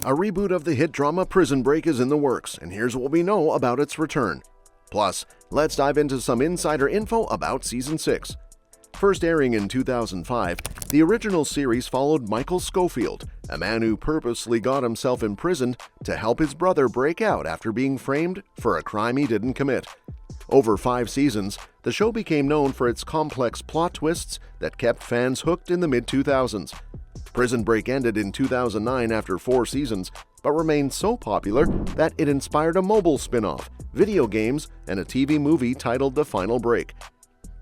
A reboot of the hit drama Prison Break is in the works, and here's what we know about its return. Plus, let's dive into some insider info about Season 6. First airing in 2005, the original series followed Michael Scofield, a man who purposely got himself imprisoned to help his brother break out after being framed for a crime he didn't commit. Over 5 seasons, the show became known for its complex plot twists that kept fans hooked in the mid-2000s. Prison Break ended in 2009 after 4 seasons, but remained so popular that it inspired a mobile spin-off, video games, and a TV movie titled The Final Break.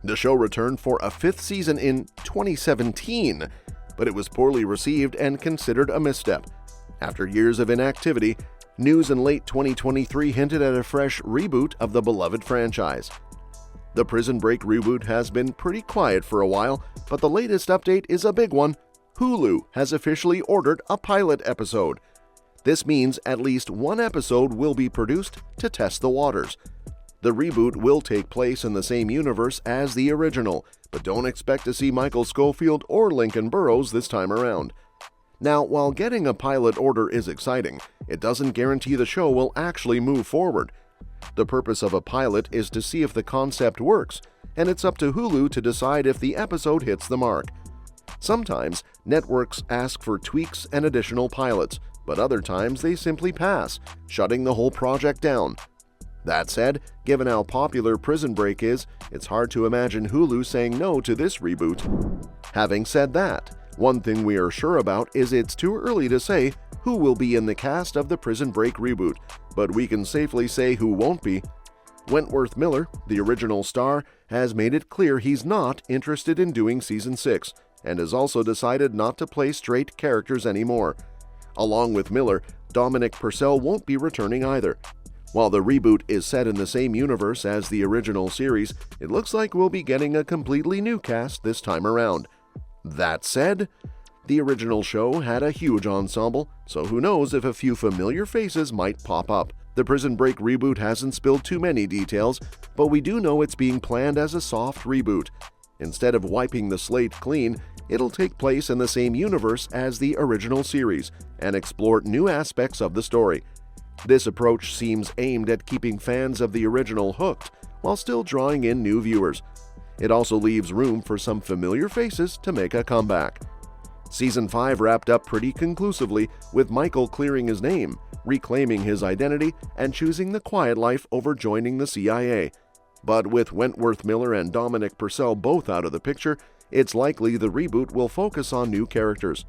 The show returned for a 5th season in 2017, but it was poorly received and considered a misstep. After years of inactivity, news in late 2023 hinted at a fresh reboot of the beloved franchise. The Prison Break reboot has been pretty quiet for a while, but the latest update is a big one. Hulu has officially ordered a pilot episode. This means at least one episode will be produced to test the waters. The reboot will take place in the same universe as the original, but don't expect to see Michael Scofield or Lincoln Burrows this time around. Now, while getting a pilot order is exciting, it doesn't guarantee the show will actually move forward. The purpose of a pilot is to see if the concept works, and it's up to Hulu to decide if the episode hits the mark. Sometimes, networks ask for tweaks and additional pilots, but other times they simply pass, shutting the whole project down. That said, given how popular Prison Break is, it's hard to imagine Hulu saying no to this reboot. Having said that, one thing we are sure about is it's too early to say who will be in the cast of the Prison Break reboot, but we can safely say who won't be. Wentworth Miller, the original star, has made it clear he's not interested in doing Season 6, and has also decided not to play straight characters anymore. Along with Miller, Dominic Purcell won't be returning either. While the reboot is set in the same universe as the original series, it looks like we'll be getting a completely new cast this time around. That said, the original show had a huge ensemble, so who knows if a few familiar faces might pop up. The Prison Break reboot hasn't spilled too many details, but we do know it's being planned as a soft reboot. Instead of wiping the slate clean, it'll take place in the same universe as the original series and explore new aspects of the story. This approach seems aimed at keeping fans of the original hooked while still drawing in new viewers. It also leaves room for some familiar faces to make a comeback. Season 5 wrapped up pretty conclusively, with Michael clearing his name, reclaiming his identity, and choosing the quiet life over joining the CIA. But with Wentworth Miller and Dominic Purcell both out of the picture, it's likely the reboot will focus on new characters.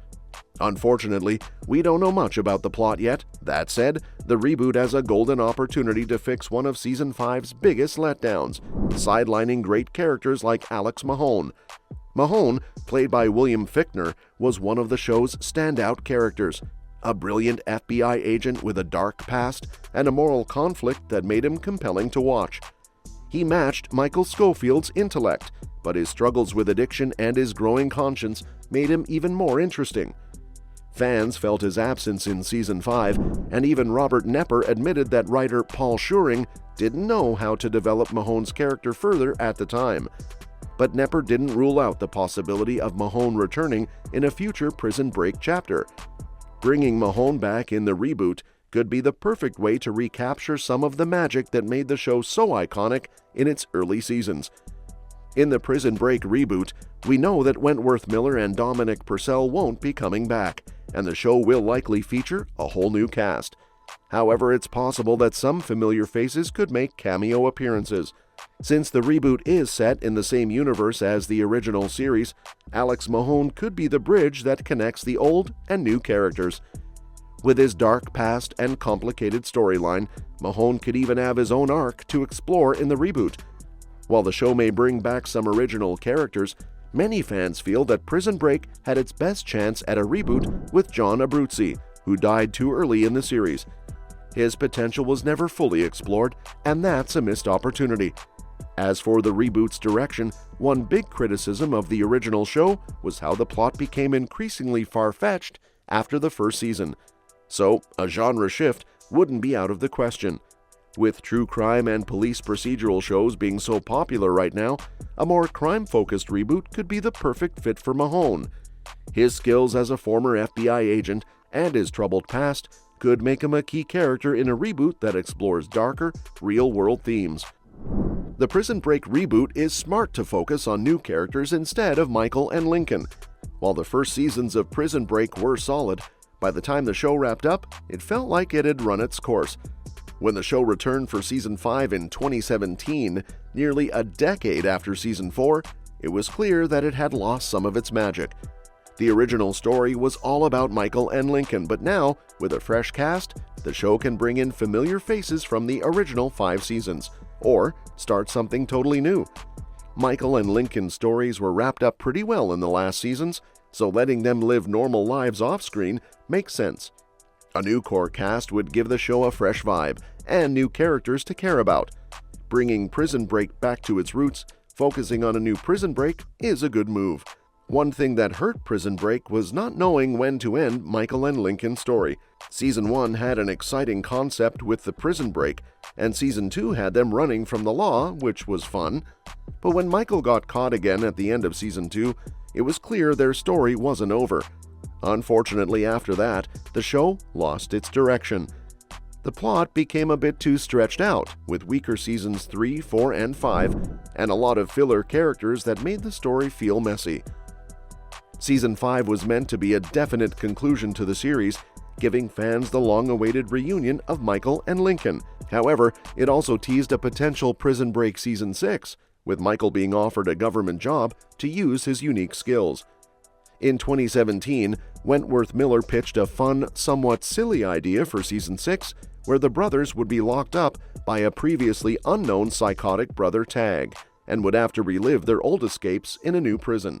Unfortunately, we don't know much about the plot yet. That said, the reboot has a golden opportunity to fix one of Season 5's biggest letdowns, sidelining great characters like Alex Mahone. Mahone, played by William Fichtner, was one of the show's standout characters, a brilliant FBI agent with a dark past and a moral conflict that made him compelling to watch. He matched Michael Scofield's intellect, but his struggles with addiction and his growing conscience made him even more interesting. Fans felt his absence in Season 5, and even Robert Knepper admitted that writer Paul Scheuring didn't know how to develop Mahone's character further at the time. But Knepper didn't rule out the possibility of Mahone returning in a future Prison Break chapter. Bringing Mahone back in the reboot could be the perfect way to recapture some of the magic that made the show so iconic in its early seasons. In the Prison Break reboot, we know that Wentworth Miller and Dominic Purcell won't be coming back, and the show will likely feature a whole new cast. However, it's possible that some familiar faces could make cameo appearances. Since the reboot is set in the same universe as the original series, Alex Mahone could be the bridge that connects the old and new characters. With his dark past and complicated storyline, Mahone could even have his own arc to explore in the reboot. While the show may bring back some original characters, many fans feel that Prison Break had its best chance at a reboot with John Abruzzi, who died too early in the series. His potential was never fully explored, and that's a missed opportunity. As for the reboot's direction, one big criticism of the original show was how the plot became increasingly far-fetched after the first season. So, a genre shift wouldn't be out of the question. With true crime and police procedural shows being so popular right now, a more crime-focused reboot could be the perfect fit for Mahone. His skills as a former FBI agent and his troubled past could make him a key character in a reboot that explores darker, real-world themes. The Prison Break reboot is smart to focus on new characters instead of Michael and Lincoln. While the first seasons of Prison Break were solid, by the time the show wrapped up, it felt like it had run its course. When the show returned for Season 5 in 2017, nearly a decade after Season 4, it was clear that it had lost some of its magic. The original story was all about Michael and Lincoln, but now, with a fresh cast, the show can bring in familiar faces from the original 5 seasons, or start something totally new. Michael and Lincoln's stories were wrapped up pretty well in the last seasons, so letting them live normal lives off-screen makes sense. A new core cast would give the show a fresh vibe and new characters to care about. Bringing Prison Break back to its roots, focusing on a new Prison Break, is a good move. One thing that hurt Prison Break was not knowing when to end Michael and Lincoln's story. Season 1 had an exciting concept with the Prison Break, and Season 2 had them running from the law, which was fun. But when Michael got caught again at the end of Season 2, it was clear their story wasn't over. Unfortunately, after that, the show lost its direction. The plot became a bit too stretched out, with weaker Seasons 3, 4, and 5, and a lot of filler characters that made the story feel messy. Season 5 was meant to be a definite conclusion to the series, giving fans the long-awaited reunion of Michael and Lincoln. However, it also teased a potential Prison Break Season 6, with Michael being offered a government job to use his unique skills. In 2017, Wentworth Miller pitched a fun, somewhat silly idea for Season 6, where the brothers would be locked up by a previously unknown psychotic brother Tag, and would have to relive their old escapes in a new prison.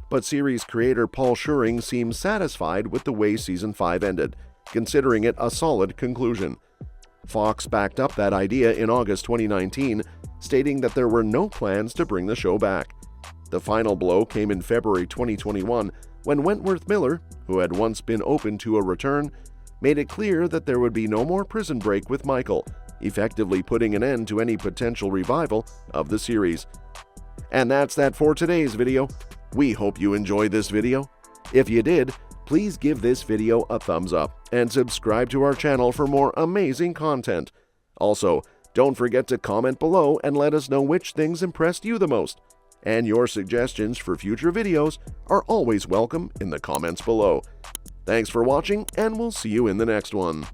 But series creator Paul Scheuring seems satisfied with the way Season 5 ended, considering it a solid conclusion. Fox backed up that idea in August 2019, stating that there were no plans to bring the show back. The final blow came in February 2021, when Wentworth Miller, who had once been open to a return, made it clear that there would be no more Prison Break with Michael, effectively putting an end to any potential revival of the series. And that's that for today's video. We hope you enjoyed this video. If you did, please give this video a thumbs up and subscribe to our channel for more amazing content. Also, don't forget to comment below and let us know which things impressed you the most. And your suggestions for future videos are always welcome in the comments below. Thanks for watching, and we'll see you in the next one.